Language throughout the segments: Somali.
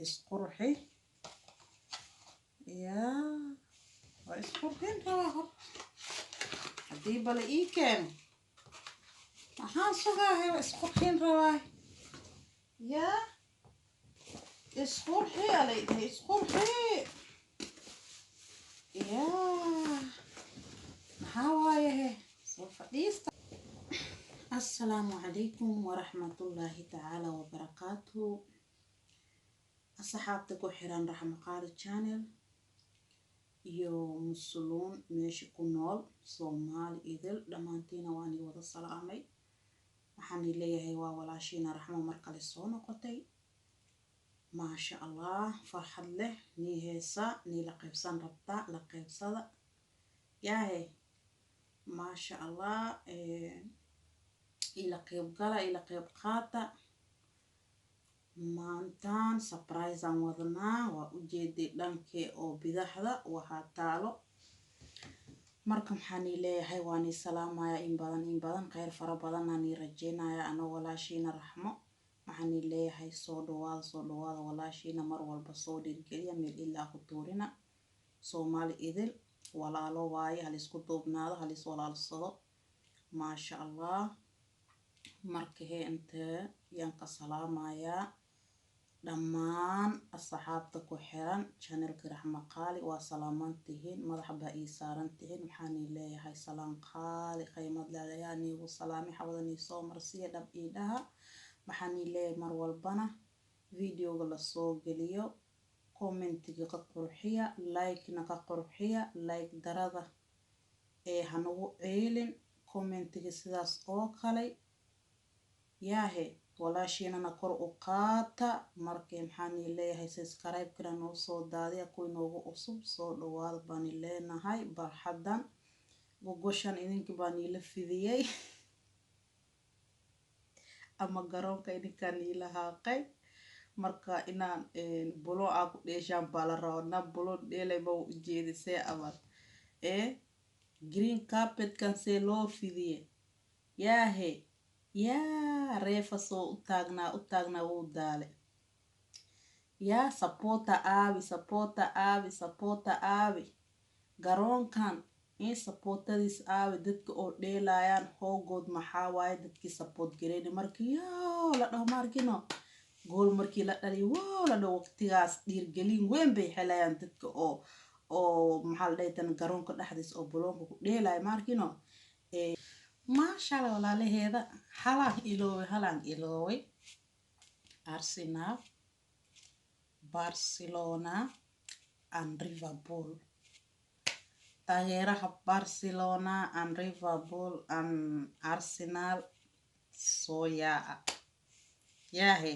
isqurxi يا واسقرحين رواهر هدي بلا إيكان maxaan sugahay isqurxin rabaa ya isqurxi alayday isqurxi ya maxaa waaye soo fadhiista assalaamu calaykum waraxmatullaahi tacaala wabarakaatuhu asxaabta ku xiran raxmo qaali channel iyo musluun meesha ku nool Soomaali idil dhamaantiina waan wada salaamay waxaan leeyahay waa walaashiina raxmo mar kale soo noqotay maasha allah farxad leh nii heesa nii la qaybsan rabta la qaybsada yaahe maasha allah ila qayb gala ila qayb qaata maantaan surprise aan wadnaa waa u jeeday dhankee oo bidaxda waxaa taalo marka maxaan leeyahay waan salaamaya in badan khayr fara badan aan rajeynaya ana walaashiina raxmo waxaan leeyahay soo dhawaada walaashiina mar walba soo dhirgeliya meel ilaa ku tuurina Soomaali idil walaalo waaye hal isku duubnaado hal is walaalsado maasha allah markii inta yaan ka salaamaya dhammaan asxaabta ku xiran channelka raxmo qaali waa salaamantihiin madaxba ii saarantihiin waxaan leeyahay salaam qaali qiimad leeyahay nigu salaami xawadani soo marsiya dhab ii dhaha waxaan leeyahay mar walbana videoga la soo geliyo commentiga ka qurxiya like-na ka qurxiya like darada hanagu ceelin commentiga sidaas oo kale yaahe walaashiina kor u qaata markii maxaan leeyahay subscribe kana noo soo daadiya kuwa noogu cusub soo dhawaad baan leenahay barxadan gogoshan idinka baan ila fidiyay ama garoonka idinkaan ila haaqay marka inaan bulo aan ku dheeshaan bala raadna bulo dheelay ma u jeedisay abar green carpet kan see loo fidiyay yaahe yaa reefa soo u taagnaa wuu daale yaa supporta aabi garoonkan in supportadiis aabi dadka oo dheelayaan hoogood maxaa waaye dadkii support gareyn markii yaa la dhaho markino gool markii la dhaliyo waa la dhaho waqtigaas dhiirgelin weyn bay helayaan dadka oo maxaa la dhahay garoonka dhexdiis oo buloonka ku dheelay markino maasha allah walaalaheeda halaan iloowe Arsenal Barcelona and Liverpool taageeraha Barcelona and Liverpool and Arsenal soo yaahe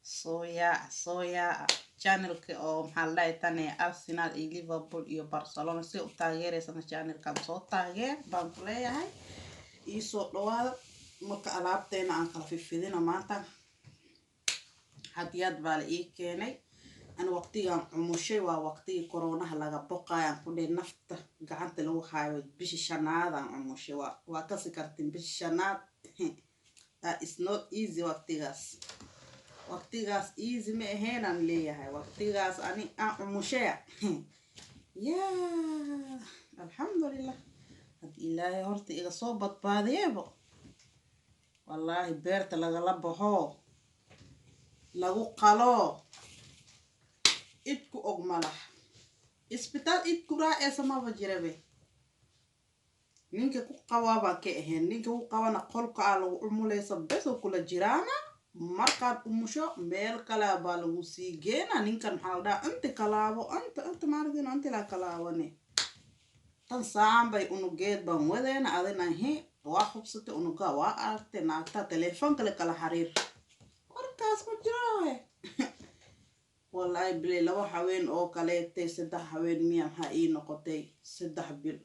soo yaa channelka oo maxaa la dhahay Arsenal iyo Liverpool iyo Barcelona si u taageeraysan channelkan soo taageer baan ku leeyahay ii soo dhawaada marka alaabteena aan kala fifidina maanta hadiyad baa la ii keenay ana waqtigan umushay waa waqtigii koronaha laga boqayaan ku dheer nafta gacanta lagu haayo bishii shanaad aan umushay waa ka sikartin bishii shanaad that is not easy waqtigaas easy ma ahayn aan leeyahay waqtigaas ani aan umushay yaa alxamdulillah had ilaahay horta iga soo badbaadiyebo wallaahi beerta lagala baxo lagu qalo idku og malax isbitaal idku raaceesa maba jirabe ninka ku qabaaba ka ahayn ninka ku qabana qolka lagu umuleysa bes oo kula jiraana markaad umusho meel kale baa lagu sii geena ninkan maxaa la dhahaa inta kalaabo anta maaragtay inta la kalaabane tan saambay unugeed baan wadeena adina waa xubsatay unuga waa aragtay naagta telefoonka la kala xariir warkaas ku jiro wallahi bilay laba haween oo kaleetay saddex haween miya maxaa ii noqotay 3 bil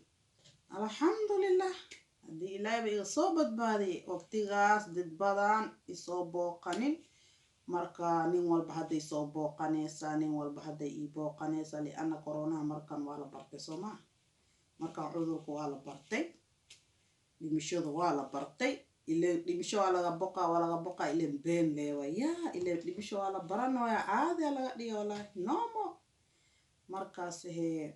alxamdulillah hadii ilaahay iga soo badbaadiyay waqtigaas dad badan isoo booqanin marka nin walba haday soo booqanaysa nin walba haday ii booqanaysa li ana corona markan waa la bartay Soomaa marka cudurku waa la bartay dimashada waa la bartay إلى دمشوا على بقى ولا بقى إلى بين لوا يا إلى دمشوا على برانو يا عادي على دي ولا نومو مركز هي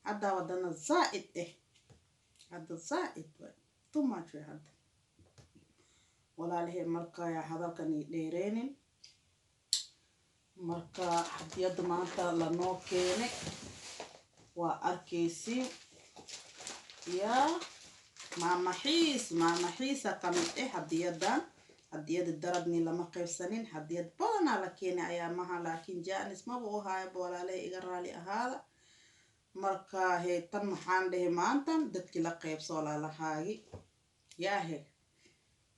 هذا ودنا زائد هذا زائد ثم شو هذا ولا له مركا يا هذا كان يديرين مركا حديد ما أنت لانو كينك وأركيسي يا مع محيسة كانت حديد الدربني لما قيسنين حديد بدنا لكيني أيامها لكن جانس ما بوها ولا له إجرالي هذا مركا هي تن حانده ما أنت دتك لقيب صولا لهاي يا هي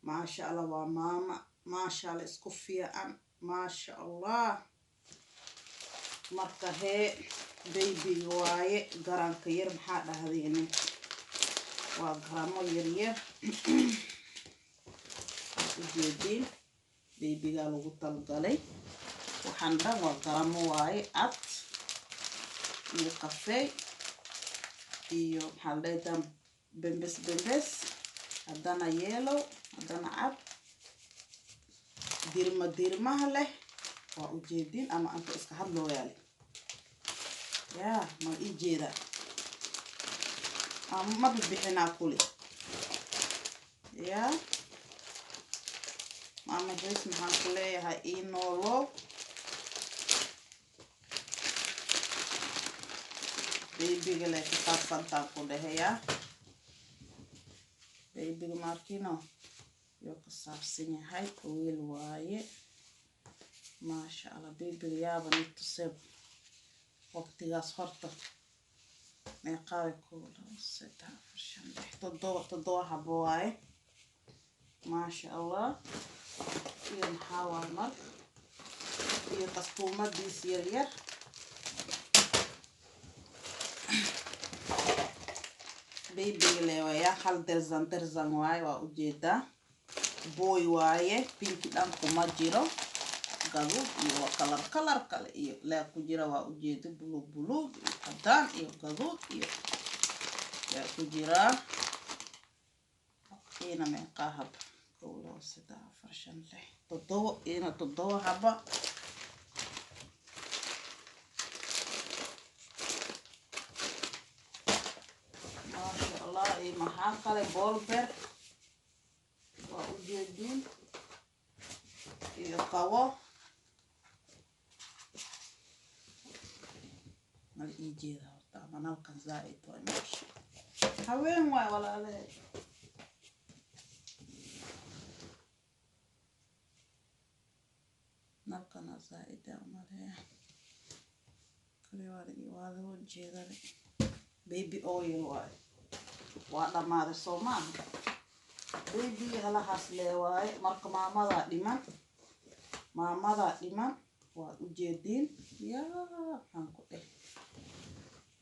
ما شاء الله وماما ما شاء الله اسكفية أن ما شاء الله مركا هي بيبي واي قران كير محاد هذيني وقرامو يرير جيدين بيبي قالوا قطل قالي وحندا وقرامو واي أت iyo kafee iyo maxaa leedahay bembes haddana yellow haddana cad dirmaha leh waa u jeedin ama anta iska hadloo yaale yaa ma ii jeeda ma bixinaa kuli yaa maama jees maxaan ku leeyahay ii noolo babyga le kasaabsantaan ku dhaheyaa babyga markino yoo kasaabsan yahay wiil waaye maasha allah babyga yaaba nituseb waqtigaas horta meeqaawe 7 habo waaye maasha allah iyo maxaa waa mar iyo kastuumadiis yaryar baby leewaya hal derzan waaye waa ujeedaa boy waaye pinki dhan kuma jiro gaduud iyo kalar kale iyo laa ku jira waa ujeeda buluug iyo cadaan iyo gaduud iyo yaa ku jiraa ina meeqaa haba 1 2 3 4 5 6 7 7 haba maxaa kale bolber waa u jeedin iyo qabo mal ii jeeda horta ama nalkan zaaid waa meesha haween waay walaalahay nalkana zaaid umaleeya kale waa loo jeedada baby oil waaye waa dhamaaday soo maaha baby halahaas leewaaye marka maamadaa waa u jeedin yaa maxaan ku dheh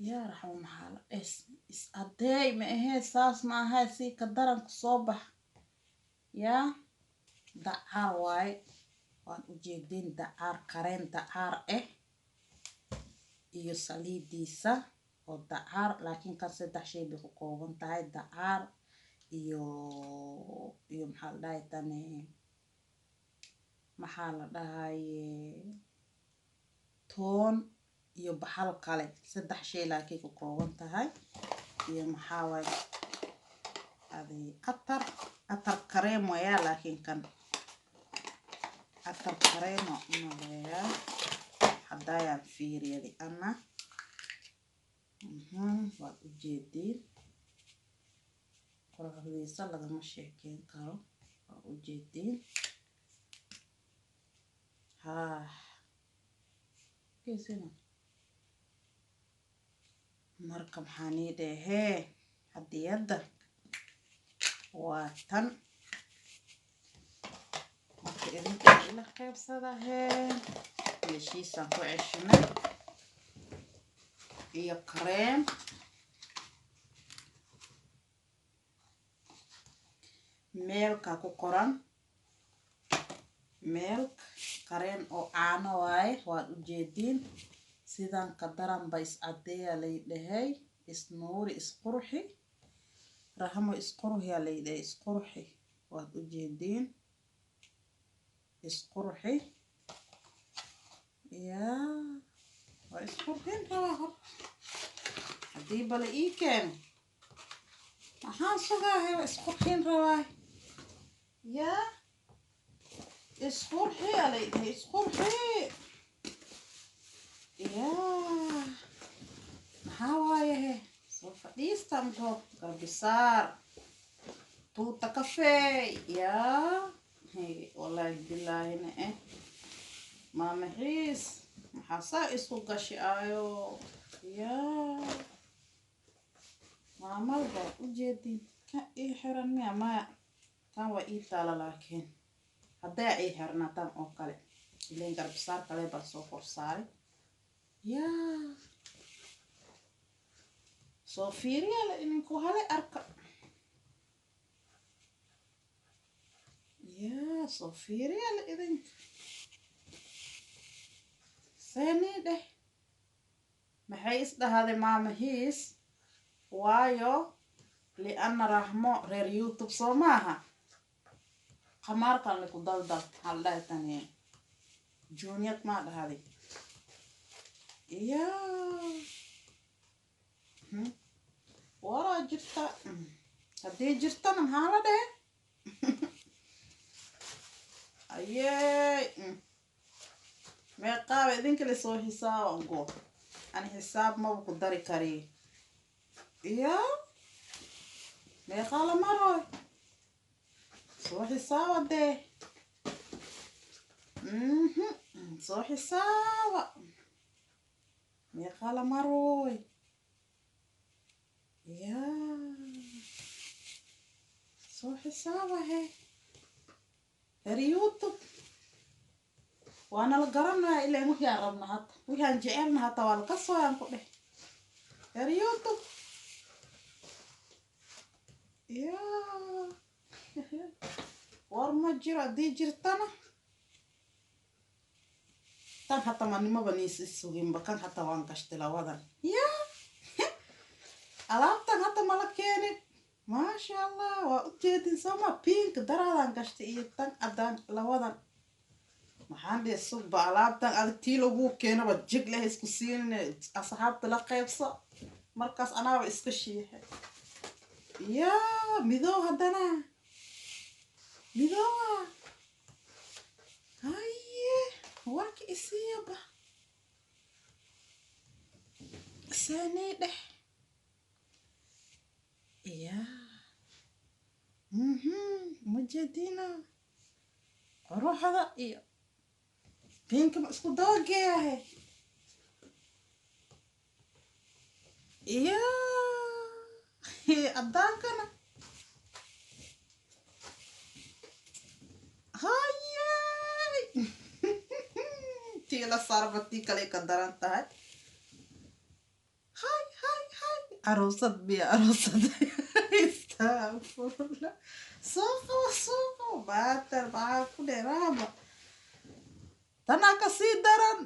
yaa raxmo maxaa la is adeey ma ahee saas ma ahay si ka daranka soo bax yaa dacaar waaye waan u jeedin dacaar kareen dacaar iyo saliidiisa oo dacaar laakiin kan 3 shay bay ku kooban tahay dacaar iyo maxaa la dhahay tani maxaa la dhahay toon iyo baxal kale 3 shay laakiin ku kooban tahay iyo maxaa waay adi atar kareem waya laakiin kan atar kareem ma hadayaan fiiriyadi ana waa u jeedin qorraxdiisa lagama sheekeyn karo waa u jeedin keesina marka maxaan ii dhahee hadiyadda waa tan marka idinka ila qaybsadahee meeshiisaan ku ceshinay iyo kareem meelka ku qoran meelk kareem oo caano waaye waad u jeedin sidaan ka daran ba is cadeeya lay dhahay isnuuri isqurxi rahmo isqurxiya lay dhahay isqurxi waad u jeediin isqurxi yaa waa isqurxin rabaa hor haddii bale ii keeno maxaan sugaahay waa isqurxin rabaa yaa isqurxi alaydahay isqurxi yaa maxaa waayahe soo fadhiista mudoo garbisaar tuuta kafeey yaa wallaahi bilaahina maama xiis maxaa saa isku gashi ayo yaa maamalba u jeedin ka ii xiran miya maya tan waa ii taala laakiin hadday ii xirnaataan oo kale ileen garbisaar kale baa soo korsaaray yaa soo fiiriyala idinku hale arka yaa soo fiiriyala idinka seenii dheh maxay isdhahday maama hiis waayo li'ana rahmo reer youtube soo maaha qamaarkan liku daldal maxaa la dhahay tani juuniyad maa dhahday yaa waraa jirta haddii jirtana maxaa la dhahe ayey meeqaaba idinkale soo xisaaban go ani xisaab maba ku dari kari yaa meeqaa la maroy soo xisaaba dee soo xisaaba meeqaa la maroy yaa soo xisaaba he reer youtube waana la garanaya ilaan wixii aan rabna hata wixii aan jecelna hata waa laka sooyaan ku dheh reer youtube yaa war ma jiro haddii jirtana tan hata manimaba niisi suginba kan hata waan gashtay labadan yaa alaabtan hata mala keenin maasha allah waa u jeedin sooma pink daraadaan gashtay iyo tan adaan labadan maxaan dhihi sugba alaabtan adag tii laguu keenaba jig leh isku siinine asxaabta la qaybso markaas anaaba iska shiixe yaa midow haddana midowa haye warka isiiyaba seenii dheh yaa mujadiina quruxda iyo pinkama isku dabageeyahe yaa addaankana hayey tii la saarba tii kale ka daran tahay hay aroosad biya aroosad istafurla soo baatar maxaa ku dheeraaba tanaa kasii daran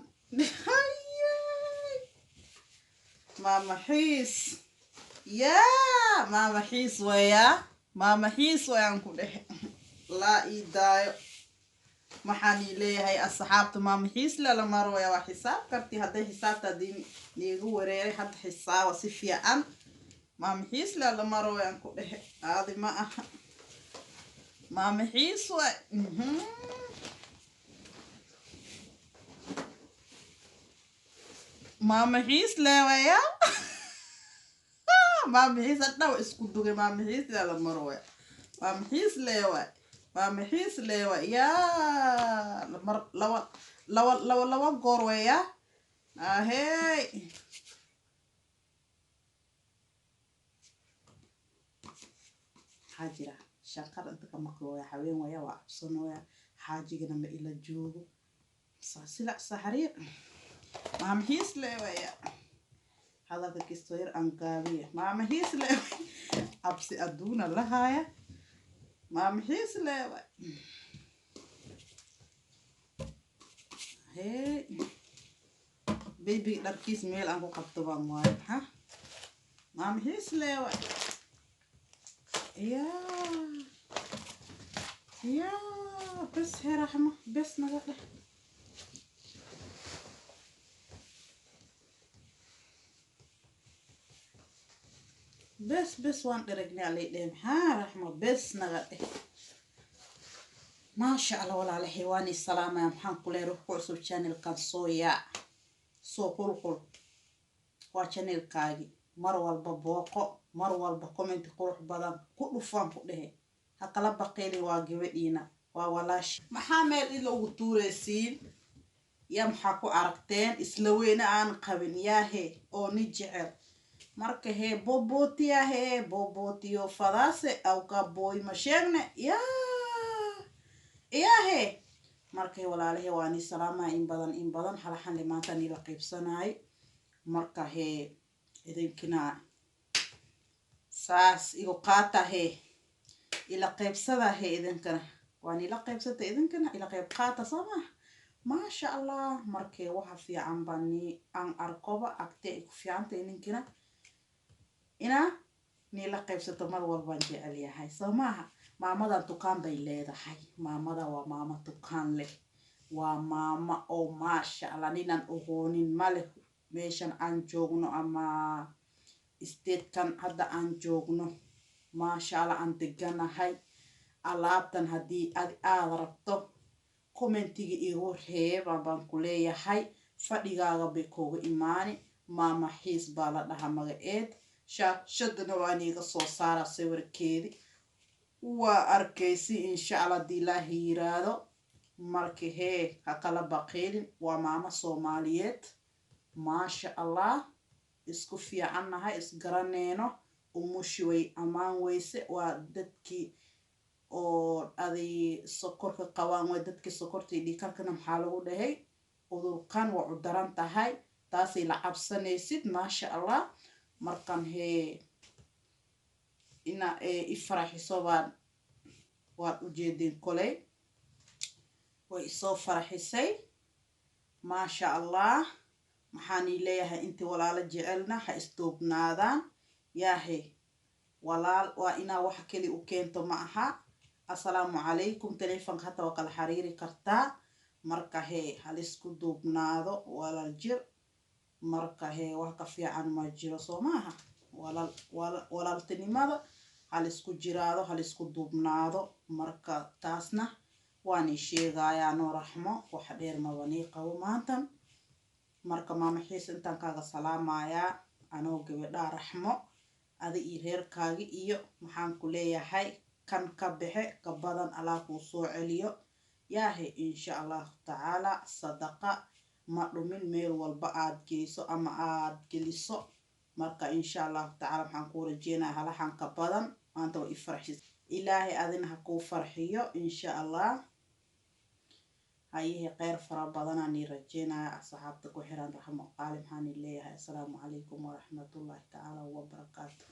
hayey maama xiis yaa maama xiis weeyaa maama xiis wayaan ku dhehe laa ii daayo maxaan ii leeyahay asxaabta maama xiis lala marooya waa xisaab karti hadday xisaabta haddii niigu wareeray hadda xisaaba si fiican maama xiis lala marooyaan ku dhehe aadi ma aha maama xiis waay maama xiis leewaya maama xiis hadhaw isku dugay maama xiis lala marooya maama xiis leewaay maama xiis leewaay yaa laba goor weeyaa ahey maxaa jira shaqar inta ka maqlooya haween waya waa cabsanooya xaajigana ma ila joogo silac saxariir maama xiis leewaya hadalka kistoo yar aan gaabiya maama xiis leeway cabsi adduuna lahaaya maama xiis leeway hey baby dharkiis meel aan ku qabto baan waayo ha maama xiis leeway yaa يا بس هي رحمة بس نقدر بس وان درجني عليه دم ها رحمة بس نقدر ما شاء الله ولا على حيواني السلامة يا محمد كل روح كوسو channel كان صويا سو كل وchannel كاجي مر والبا بوقو مر والبا كومنت قروح بدن كل فان كله هكلا بقيلي واجبينا وولاش محامل إلا وطورسين يا محاكو عرقتين إسلوين عن قبل ياهي أو نجعل marka he bobotiya he bobotiyo fadase au ka boy masherne ya he marka he walaalahe waani salaama in badan halahan limaanta nila qaybsanay marka he idinkina saas igu qaata he ila qaybsada he idinkana waani la qaybsata idinkana ila qayb qaata sama ma sha Allah marka waxa fiican bani aan arkoba agtee ku fiicanta idinkina ina nila qaybsato mar walbaan jecel yahay soo maaha maamadan tukaan bay leedahay maamada waa maama tukaan leh waa maama oo maasha Allah ninaan aqoonin male meeshan aan joogno ama isteedkan hadda aan joogno maasha Allah aan deganahay alaabtan haddii aad rabto commentiga igu reeb baan ku leeyahay fadhigaaga bay kugu imaani maama xiis baa la dhahaa magaceed shadna waan iga soo saara sawirkeedi waa arkaysi insha Allah hadii Ilaahay yiraahdo markii hee ha kala baqeelin waa maama Soomaaliyeed maasha Allah isku fiicannahay isgaraneyno umushi way amaan weyse waa dadkii oo aday sokorka qabaan waa dadkii sokortii dhikarkana maxaa lagu dhahay udurkan waa u daran tahay taasay la cabsanaysid maasha Allah markan he ina ifaraxiso baan waad u jeedin kolay way soo faraxisay maasha Allah maxaan leeyahay inta walaalo jecelna ha istoobnaadaan yaahe walaal waa ina wax kali u keento ma aha assalaamu calaykum telefoonka hata waa kala xiriiri kartaa marka he hal isku duubnaado walaal jir marka he wax ka fiican ma jiro soo maaha walaaltinimada hal isku jiraado hal isku duubnaado marka taasna waan sheegayaa noo raxmo wax dheer ma wani qabo maantan marka maama xiis intaan kaaga salaamayaa anoo gabadha raxmo adi iyo reerkaaga iyo maxaan ku leeyahay kan ka baxe ka badan Allah ku soo celiyo yaahe insha Allah taala sadaqa ma dhumin meel walba aad geyso ama aad geliso marka insha Allah taala waxaan ku rajeenaa halahan ka badan maanta way farxis ilaahay adina ha ku farxiyo insha Allah haye khayr fara badan aan rajeenaa asxaabta ku xiran raxmo qaalim waxaan leeyahay assalaamu calaykum wa rahmatullahi taala wa barakaatuh